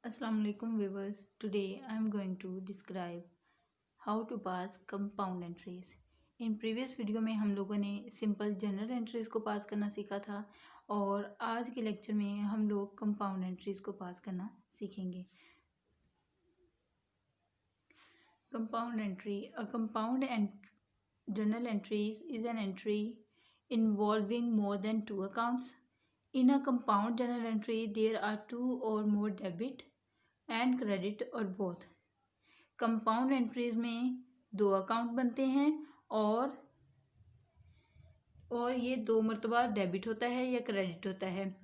Assalamu alaikum viewers. Today I am going to describe how to pass compound entries. In previous video में हम लोगों ने simple general entries को पास करना सीखा था और आज के लेक्चर में हम लोग कंपाउंड एंट्रीज को पास करना सीखेंगे. Compound entry. A compound journal entries is an entry involving more than two accounts. In a compound journal entry, there are two or more debit and credit or both. Compound entries में दो account बनते हैं और ये दो मरतबा debit होता है या क्रेडिट होता है,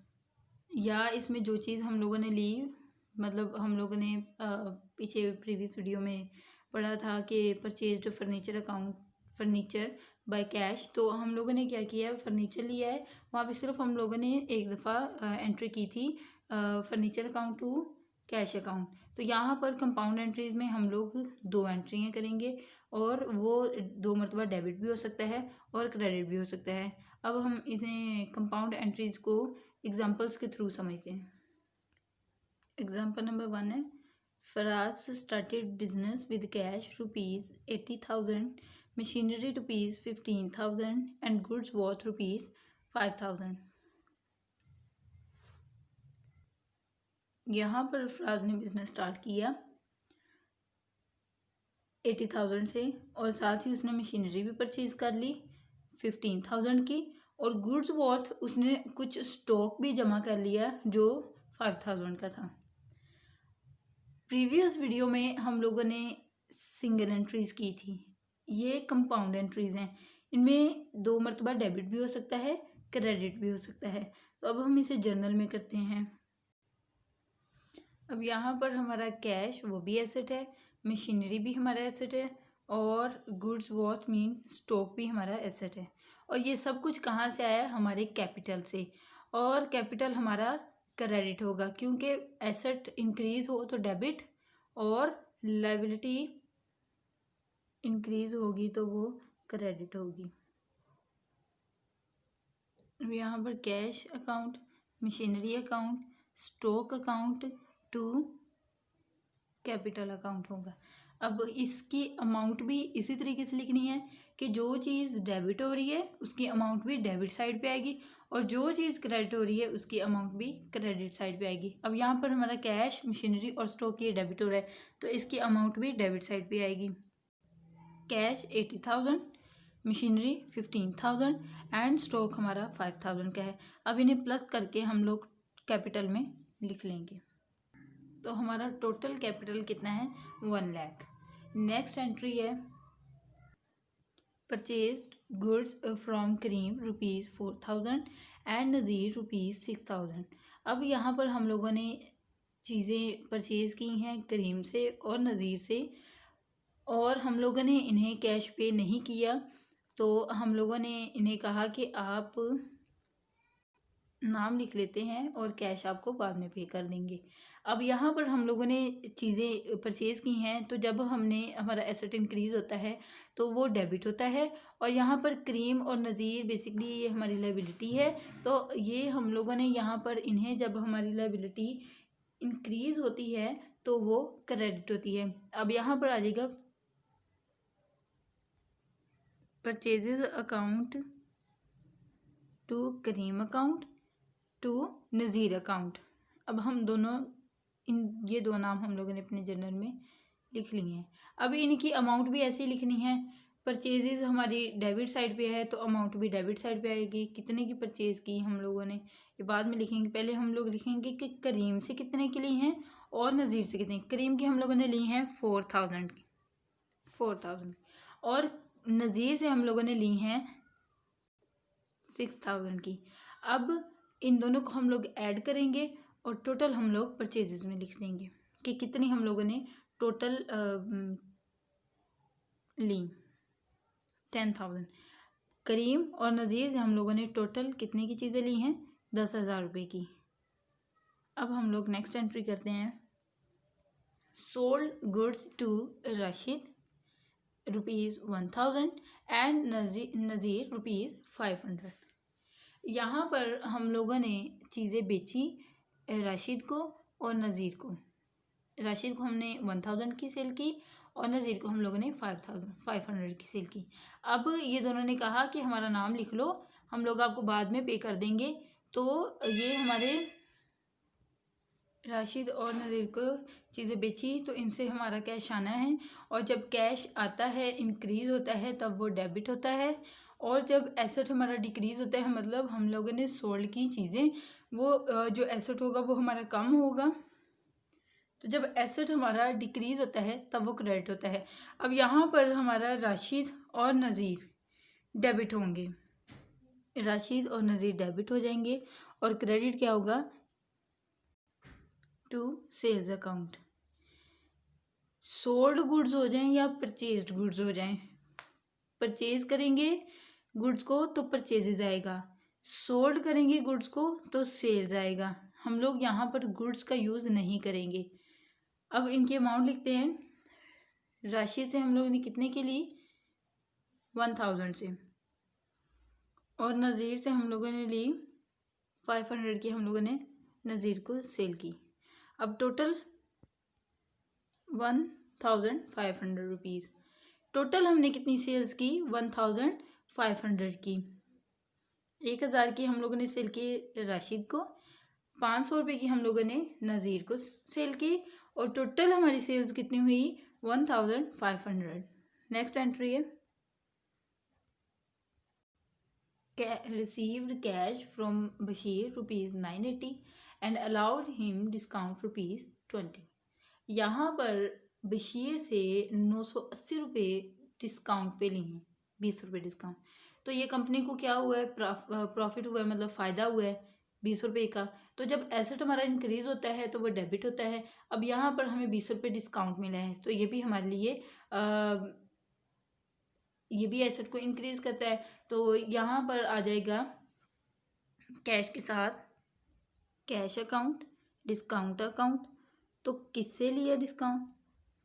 या इसमें जो चीज़ हम लोगों ने ली, मतलब हम लोगों ने पीछे प्रीवियस वीडियो में पढ़ा था कि परचेज्ड फर्नीचर बाय कैश. तो हम लोगों ने क्या किया, फर्नीचर लिया है, वहाँ पे सिर्फ हम लोगों ने एक दफ़ा एंट्री की थी furniture account to cash account. तो यहाँ पर कंपाउंड एंट्रीज में हम लोग दो एंट्रियाँ करेंगे और वो दो मरतबा डेबिट भी हो सकता है और क्रेडिट भी हो सकता है. अब हम इन्हें कंपाउंड एंट्रीज को एग्जांपल्स के थ्रू समझते हैं. एग्जांपल नंबर 1 है, Faraz started business with cash ₹80,000, machinery ₹15,000 and goods worth ₹5,000. यहाँ पर फराज ने बिजनेस स्टार्ट किया 80,000 से और साथ ही उसने मशीनरी भी परचेज कर ली 15,000 की और गुड्स वर्थ उसने कुछ स्टॉक भी जमा कर लिया जो 5,000 का था. प्रीवियस वीडियो में हम लोगों ने सिंगल एंट्रीज की थी. ये कंपाउंड एंट्रीज हैं, इनमें दो मरतबा डेबिट भी हो सकता है, क्रेडिट भी हो सकता है. तो अब हम इसे जर्नल में करते हैं. अब यहाँ पर हमारा कैश वो भी एसेट है, मशीनरी भी हमारा एसेट है और गुड्स वर्थ मीन स्टॉक भी हमारा एसेट है. और ये सब कुछ कहाँ से आया, हमारे कैपिटल से. और कैपिटल हमारा क्रेडिट होगा क्योंकि एसेट इंक्रीज हो तो डेबिट और लायबिलिटी इंक्रीज होगी तो वो क्रेडिट होगी. अब यहाँ पर cash account, machinery account, stock account to capital account होगा. अब इसकी अमाउंट भी इसी तरीके से लिखनी है कि जो चीज़ डेबिट हो रही है उसकी अमाउंट भी डेबिट साइड पे आएगी और जो चीज़ क्रेडिट हो रही है उसकी अमाउंट भी क्रेडिट साइड पे आएगी. अब यहाँ पर हमारा कैश, मशीनरी और स्टॉक ये डेबिट हो रहा है तो इसकी अमाउंट भी डेबिट साइड पे आएगी. कैश 80,000, मशीनरी 15,000 एंड स्टॉक हमारा 5,000 का है. अब इन्हें प्लस करके हम लोग कैपिटल में लिख लेंगे. तो हमारा टोटल कैपिटल कितना है, 1 लाख. नेक्स्ट एंट्री है, purchased goods from Karim ₹4,000 and Nazir ₹6,000. अब यहाँ पर हम लोगों ने चीज़ें परचेज़ की हैं करीम से और नज़ीर से और हम लोगों ने इन्हें कैश पे नहीं किया. तो हम लोगों ने इन्हें कहा कि आप नाम लिख लेते हैं और कैश आपको बाद में पे कर देंगे. अब यहाँ पर हम लोगों ने चीज़ें परचेज़ की हैं तो जब हमारा एसेट इंक्रीज़ होता है तो वो डेबिट होता है और यहाँ पर करीम और नज़ीर बेसिकली ये हमारी लायबिलिटी है. तो ये हम लोगों ने यहाँ पर इन्हें जब हमारी लायबिलिटी इंक्रीज़ होती है तो वो क्रेडिट होती है. अब यहाँ पर आ जाएगा purchases account to Karim account to Nazir account. अब हम ये दो नाम हम लोगों ने अपने जर्नल में लिख लिए हैं. अब इनकी अमाउंट भी ऐसे ही लिखनी है. परचेजेज हमारी डेबिट साइड पे है तो अमाउंट भी डेबिट साइड पे आएगी. कितने की परचेज की हम लोगों ने ये बाद में लिखेंगे. पहले हम लोग लिखेंगे कि करीम से कितने की ली हैं और नज़ीर से कितने. करीम की हम लोगों ने ली हैं 4,000 और नज़ीर से हम लोगों ने ली हैं 6,000 की. अब इन दोनों को हम लोग ऐड करेंगे और टोटल हम लोग परचेजेस में लिख देंगे कि कितनी हम लोगों ने टोटल ली. 10,000. करीम और नज़ीर से हम लोगों ने टोटल कितने की चीज़ें ली हैं, 10,000 रुपये की. अब हम लोग नेक्स्ट एंट्री करते हैं, sold goods to Rashid ₹1,000 and Nazir ₹500. यहाँ पर हम लोगों ने चीज़ें बेची राशिद को और नज़ीर को. राशिद को हमने 1000 की सेल की और नज़ीर को हम लोगों ने 5500 की सेल की। अब ये दोनों ने कहा कि हमारा नाम लिख लो, हम लोग आपको बाद में पे कर देंगे। तो ये हमारे राशिद और नज़ीर को चीज़ें बेची तो इनसे हमारा कैश आना है, और जब कैश आता है इंक्रीज़ होता है तब वो डेबिट होता है, और जब एसेट हमारा डिक्रीज़ होता है मतलब हम लोगों ने सोल्ड की चीज़ें, वो जो एसेट होगा वो हमारा कम होगा। तो जब एसेट हमारा डिक्रीज़ होता है तब वो क्रेडिट होता है। अब यहाँ पर हमारा राशिद और नज़ीर डेबिट होंगे, राशिद और नज़ीर डेबिट हो जाएंगे, और क्रेडिट क्या होगा, to sales account. Sold goods हो जाएं या परचेज्ड गुड्स हो जाएं, परचेज करेंगे गुड्स को तो परचेजेज आएगा, सोल्ड करेंगे गुड्स को तो सेल्स आएगा। हम लोग यहाँ पर गुड्स का यूज़ नहीं करेंगे। अब इनके अमाउंट लिखते हैं। राशि से हम लोगों ने कितने की ली, 1000 से, और नज़ीर से हम लोगों ने ली 500 की, हम लोगों ने नज़ीर को सेल की। अब टोटल 1500 रुपीज़। टोटल हमने कितनी सेल्स की, 1500 की। 1000 की हम लोगों ने सेल की राशिद को, 500 रुपये की हम लोगों ने नज़ीर को सेल की, और टोटल हमारी सेल्स कितनी हुई, 1500। नेक्स्ट एंट्री है, received cash from Bashir ₹980 and allowed him discount ₹20। यहाँ पर बशीर से 980 रुपये डिस्काउंट पे लिए हैं, 20 रुपये डिस्काउंट। तो ये कंपनी को क्या हुआ है, प्रॉफिट हुआ है, मतलब फ़ायदा हुआ है 20 रुपये का। तो जब एसेट हमारा इंक्रीज होता है तो वो डेबिट होता है। अब यहाँ पर हमें 20 रुपये डिस्काउंट मिला है तो ये भी हमारे लिए ये भी एसेट को इंक्रीज करता है। तो यहाँ पर आ जाएगा कैश के साथ कैश अकाउंट, डिस्काउंट अकाउंट। तो किससे लिया डिस्काउंट,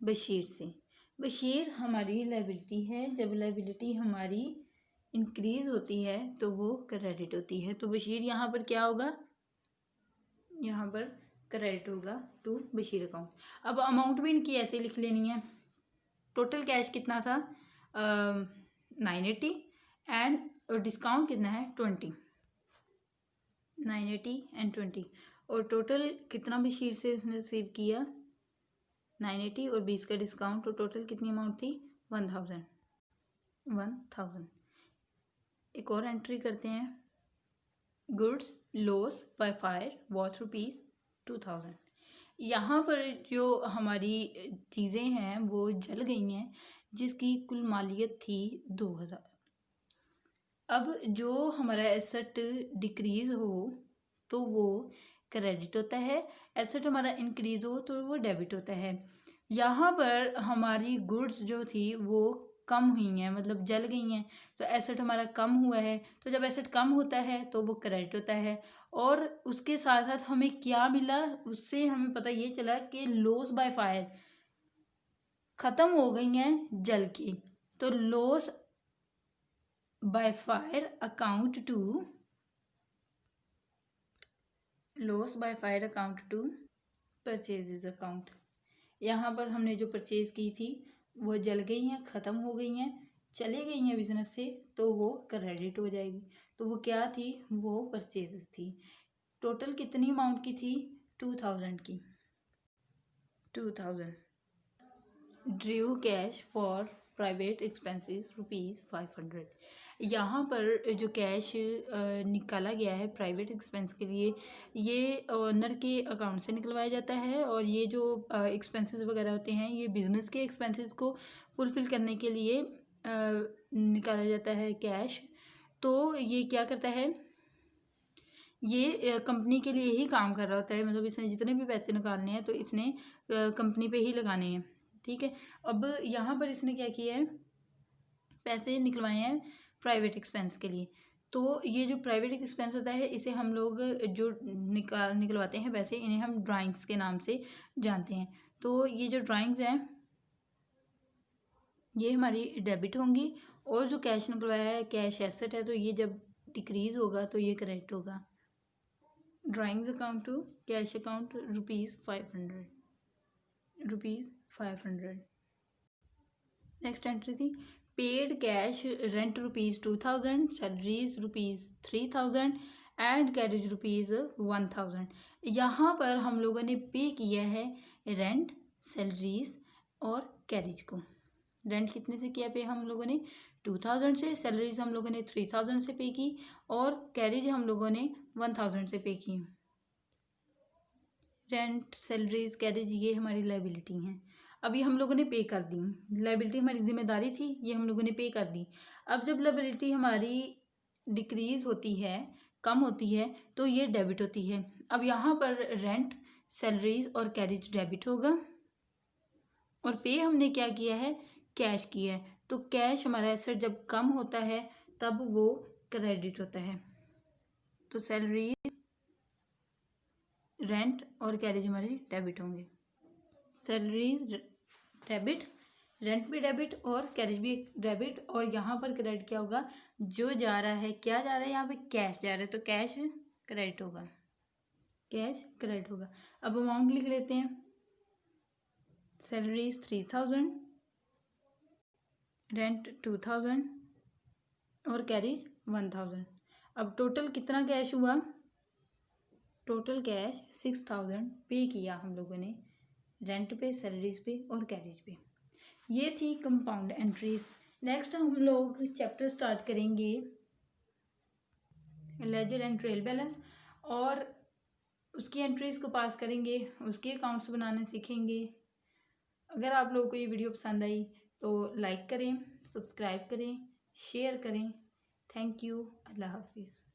बशीर से। बशीर हमारी लायबिलिटी है, जब लायबिलिटी हमारी इंक्रीज होती है तो वो क्रेडिट होती है। तो बशीर यहाँ पर क्या होगा, यहाँ पर क्रेडिट होगा टू बशीर अकाउंट। अब अमाउंट भी इनकी ऐसे लिख लेनी है। टोटल कैश कितना था, 980 एंड डिस्काउंट कितना है 20, 980 एंड 20, और टोटल कितना बशीर से उसने रिसीव किया 980 और 20 का डिस्काउंट, तो टोटल कितनी अमाउंट थी 1000। एक और एंट्री करते हैं, goods loss by fire worth ₹2000। यहाँ पर जो हमारी चीज़ें हैं वो जल गई हैं जिसकी कुल मालियत थी 2000। अब जो हमारा एसेट डिक्रीज़ हो तो वो क्रेडिट होता है, एसेट हमारा इंक्रीज हो तो वो डेबिट होता है। यहाँ पर हमारी गुड्स जो थी वो कम हुई हैं, मतलब जल गई हैं, तो एसेट हमारा कम हुआ है। तो जब एसेट कम होता है तो वो क्रेडिट होता है, और उसके साथ साथ हमें क्या मिला, उससे हमें पता ये चला कि लॉस बाय फायर ख़त्म हो गई हैं जल के। तो loss by fire account to purchases account. यहाँ पर हमने जो परचेज की थी वो जल गई हैं, ख़त्म हो गई हैं, चले गई हैं बिजनेस से, तो वो क्रेडिट हो जाएगी। तो वो क्या थी, वो परचेजेस थी। टोटल कितनी अमाउंट की थी, 2000 की। 2000 Drew cash for private expenses ₹500। यहाँ पर जो कैश निकाला गया है प्राइवेट एक्सपेंस के लिए, ये ओनर के अकाउंट से निकलवाया जाता है, और ये जो एक्सपेंसेस वगैरह होते हैं ये बिज़नेस के एक्सपेंसेस को फुलफ़िल करने के लिए निकाला जाता है कैश। तो ये क्या करता है, ये कंपनी के लिए ही काम कर रहा होता है, मतलब इसने जितने भी पैसे निकालने हैं तो इसने कंपनी पे ही लगाने हैं, ठीक है। अब यहाँ पर इसने क्या किया है, पैसे निकलवाए हैं प्राइवेट एक्सपेंस के लिए। तो ये जो प्राइवेट एक्सपेंस होता है इसे हम लोग जो निकलवाते हैं पैसे, इन्हें हम ड्राइंग्स के नाम से जानते हैं। तो ये जो ड्राइंग्स हैं ये हमारी डेबिट होंगी, और जो कैश निकलवाया है कैश एसेट है, तो ये जब डिक्रीज़ होगा तो ये क्रेडिट होगा। Drawings account to cash account ₹500। ₹500। Next entry थी paid cash rent ₹2000, salaries ₹3000 and carriage ₹1000। यहाँ पर हम लोगों ने पे किया है रेंट, सैलरीज और कैरेज को। रेंट कितने से किया पे हम लोगों ने 2000 से, सैलरीज हम लोगों ने 3000 से पे की और कैरेज हम लोगों ने 1000 से पे की। रेंट, सैलरीज, कैरेज ये हमारी लाइबिलिटी हैं। अभी हम लोगों ने पे कर दी। लाइबिलिटी हमारी जिम्मेदारी थी, ये हम लोगों ने पे कर दी। अब जब लाइबिलिटी हमारी डिक्रीज होती है, कम होती है, तो ये डेबिट होती है। अब यहाँ पर रेंट, सैलरीज और कैरेज डेबिट होगा और पे हमने क्या किया है, कैश किया है। तो कैश हमारा एसेट जब कम होता है तब वो क्रेडिट होता है। तो सैलरी, रेंट और कैरेज हमारे डेबिट होंगे। सैलरीज डेबिट, रेंट भी डेबिट और कैरेज भी डेबिट, और यहाँ पर क्रेडिट क्या होगा, जो जा रहा है, क्या जा रहा है, यहाँ पे कैश जा रहा है तो कैश क्रेडिट होगा, कैश क्रेडिट होगा। अब अमाउंट लिख लेते हैं। सैलरीज 3000, रेंट 2000 और कैरेज 1000। अब टोटल कितना कैश हुआ, टोटल कैश 6000 पे किया हम लोगों ने रेंट पे, सैलरीज पे और कैरेज पे। ये थी कंपाउंड एंट्रीज। नेक्स्ट हम लोग चैप्टर स्टार्ट करेंगे लेजर एंड ट्रेल बैलेंस, और उसकी एंट्रीज को पास करेंगे, उसके अकाउंट्स बनाने सीखेंगे। अगर आप लोगों को ये वीडियो पसंद आई तो लाइक करें, सब्सक्राइब करें, शेयर करें। Thank you. अल्लाह हाफिज़।